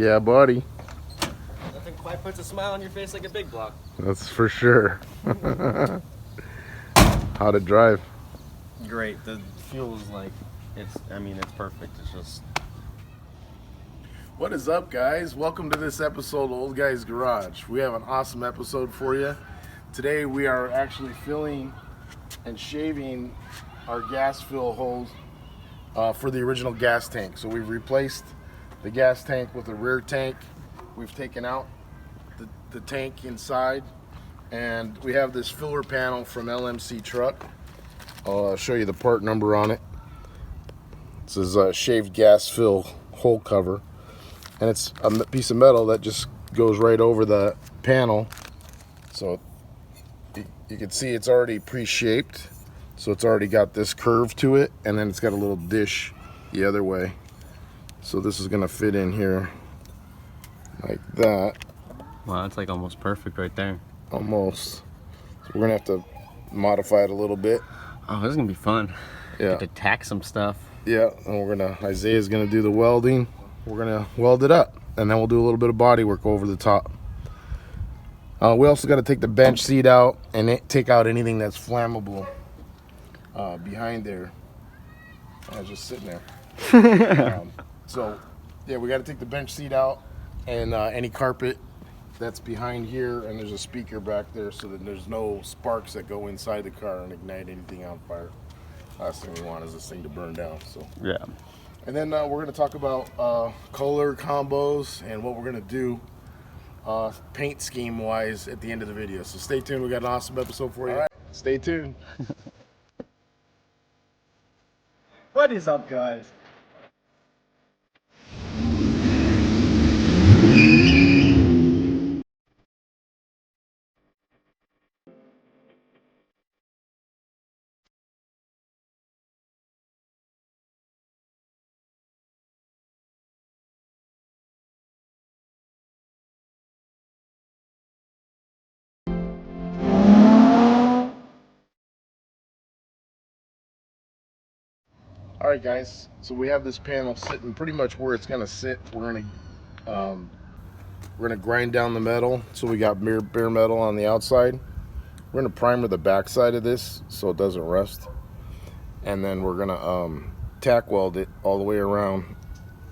Yeah, buddy. Nothing quite puts a smile on your face like a big block. That's for sure. How to drive? Great. The fuel is like, it's perfect. It's just... What is up, guys? Welcome to this episode of Old Guyz Garage. We have an awesome episode for you. Today we are actually filling and shaving our gas fill holes for the original gas tank. So we've replaced the gas tank with a rear tank. We've taken out the tank inside, and we have this filler panel from LMC Truck. I'll show you the part number on it. This is a shaved gas fill hole cover, and it's a piece of metal that just goes right over the panel. So you can see it's already pre-shaped, so it's already got this curve to it, and then it's got a little dish the other way. So this is gonna fit in here like that. Wow, that's like almost perfect right there. Almost. So we're gonna have to modify it a little bit. Oh, this is gonna be fun. Yeah. Get to tack some stuff. Yeah, and Isaiah's gonna do the welding. We're gonna weld it up, and then we'll do a little bit of body work over the top. We also got to take the bench seat out and take out anything that's flammable behind there. I was just sitting there. So yeah, we got to take the bench seat out and any carpet that's behind here, and there's a speaker back there so that there's no sparks that go inside the car and ignite anything on fire. Last thing we want is this thing to burn down. So yeah. And then we're going to talk about color combos and what we're going to do paint scheme wise at the end of the video. So stay tuned. We got an awesome episode for you. All right, stay tuned. What is up, guys? All right, guys. So we have this panel sitting pretty much where it's gonna sit. We're gonna grind down the metal. So we got bare metal on the outside. We're gonna primer the back side of this so it doesn't rust, and then we're gonna tack weld it all the way around,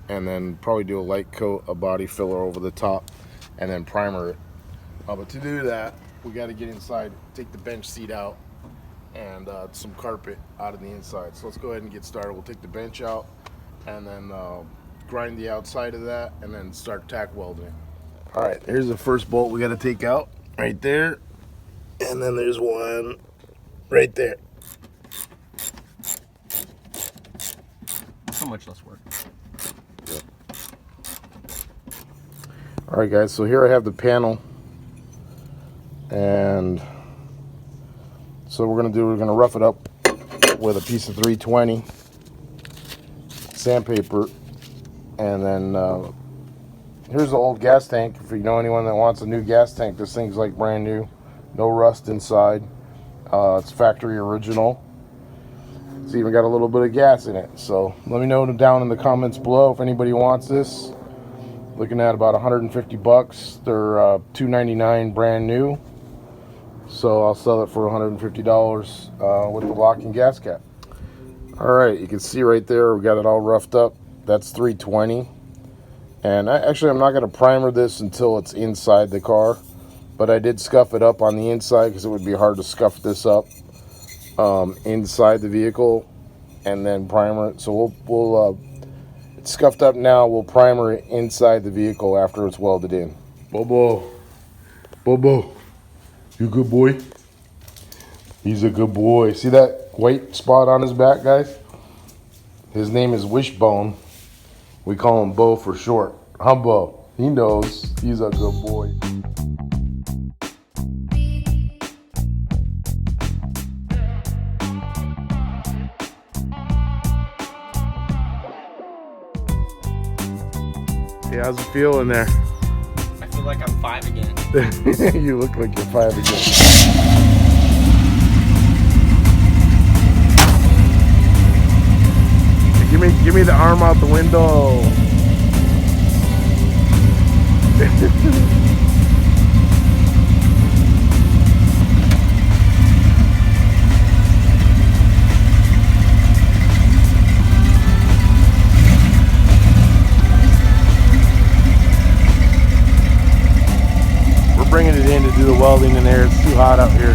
and then probably do a light coat of body filler over the top, and then primer it. But to do that, we got to get inside, take the bench seat out, and some carpet out of the inside. So let's go ahead and get started. We'll take the bench out and then grind the outside of that and then start tack welding it. All right, here's the first bolt we got to take out right there, and then there's one right there. So much less work. Yep. All right, guys, so here I have the panel, and so we're gonna rough it up with a piece of 320 sandpaper, and then here's the old gas tank. If you know anyone that wants a new gas tank, this thing's like brand new, no rust inside. It's factory original. It's even got a little bit of gas in it. So let me know down in the comments below if anybody wants this. Looking at about 150 bucks. They're $2.99 brand new. So I'll sell it for $150 with the lock and gas cap. All right, you can see right there we got it all roughed up. That's 320. And I'm not going to primer this until it's inside the car, but I did scuff it up on the inside because it would be hard to scuff this up inside the vehicle and then primer it. So we'll it's scuffed up now. We'll primer it inside the vehicle after it's welded in. Bobo, you good boy? He's a good boy. See that white spot on his back, guys? His name is Wishbone. We call him Bo for short. Humbo. He knows. He's a good boy. Yeah, how's it feel in there? I feel like I'm 5 again. You look like you're 5 again. Give me the arm out the window. get in to do the welding in there. It's too hot up here.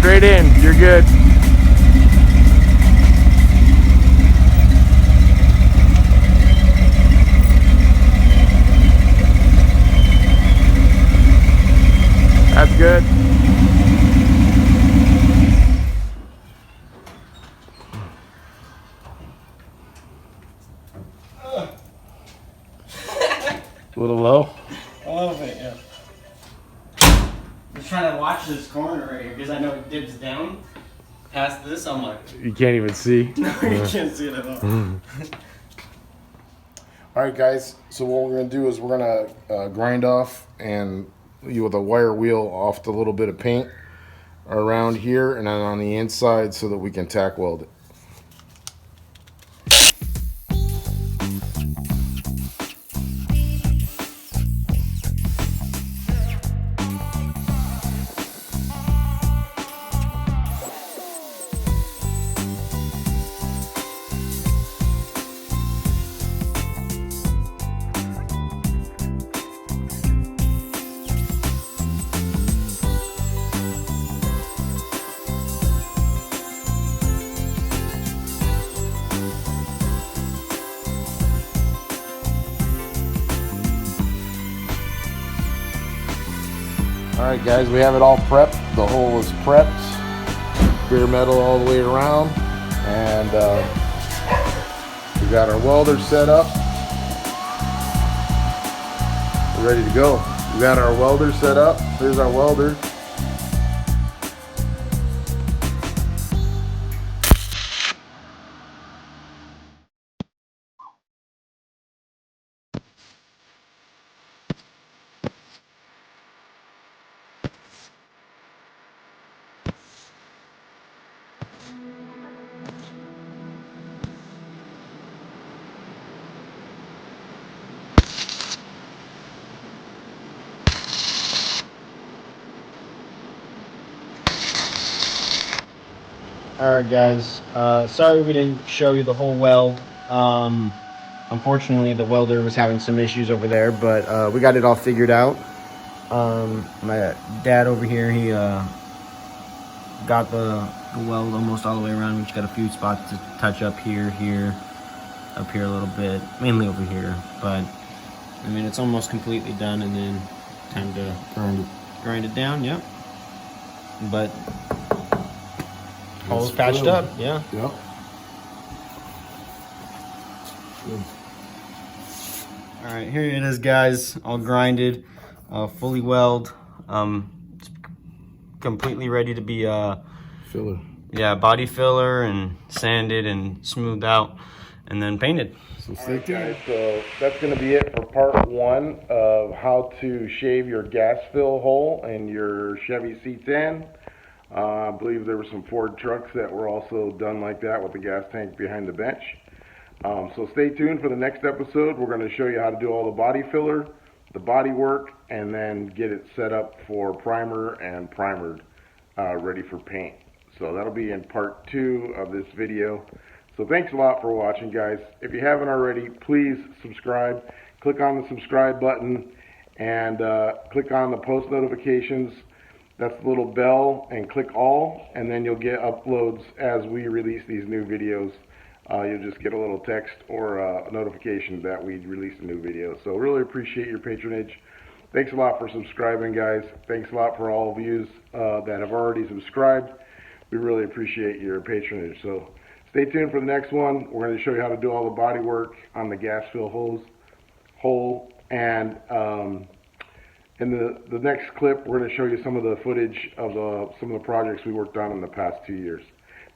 Straight in, you're good. That's good. A little low? A little bit, yeah. I'm just trying to watch this corner right here because I know it dips down past this. I'm like, You can't even see. no, you can't see it at all. Alright guys, so what we're going to do is we're going to grind off and with a wire wheel off the little bit of paint around here and then on the inside so that we can tack weld it. Alright guys, we have it all prepped. The hole is prepped. Bare metal all the way around. And we got our welder set up. We're ready to go. We got our welder set up. There's our welder. Alright guys, sorry we didn't show you the whole weld. Unfortunately the welder was having some issues over there, but we got it all figured out. My dad over here, he got the weld almost all the way around. We just got a few spots to touch up here, up here a little bit, mainly over here. But I mean, it's almost completely done, and then time to grind it down. Yep. But holes patched up. Yeah. Yep. All right, here it is, guys. All grinded, fully weld. It's completely ready to be Filler. yeah, body filler and sanded and smoothed out and then painted. So stay tuned. So that's going to be it for part one of how to shave your gas fill hole in your Chevy C10. I believe there were some Ford trucks that were also done like that with the gas tank behind the bench. So stay tuned for the next episode. We're going to show you how to do all the body filler, the body work, and then get it set up for primer and primered, ready for paint. So that'll be in part two of this video. So thanks a lot for watching, guys. If you haven't already, please subscribe. Click on the subscribe button and click on the post notifications. That's the little bell, and click all, and then you'll get uploads as we release these new videos. You'll just get a little text or a notification that we released a new video. So really appreciate your patronage. Thanks a lot for subscribing, guys. Thanks a lot for all of you that have already subscribed. We really appreciate your patronage. So stay tuned for the next one. We're going to show you how to do all the body work on the gas fill hole. And in the next clip, we're going to show you some of the footage of some of the projects we worked on in the past 2 years.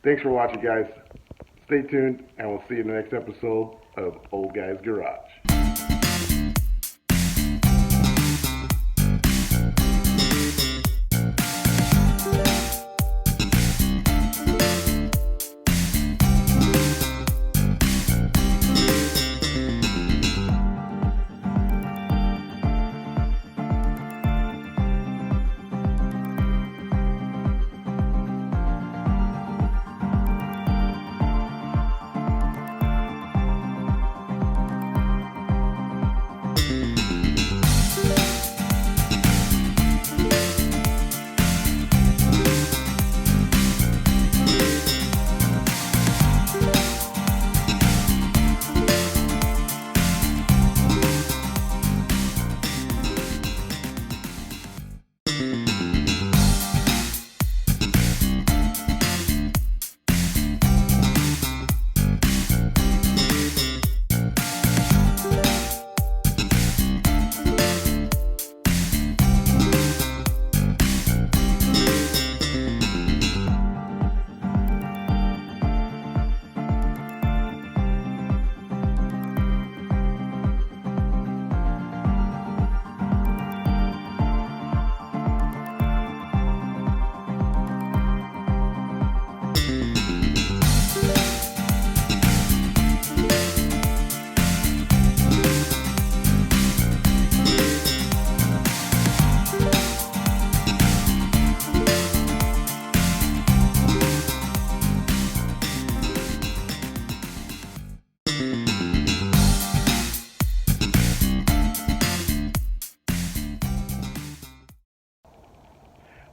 Thanks for watching, guys. Stay tuned, and we'll see you in the next episode of Old Guyz Garage.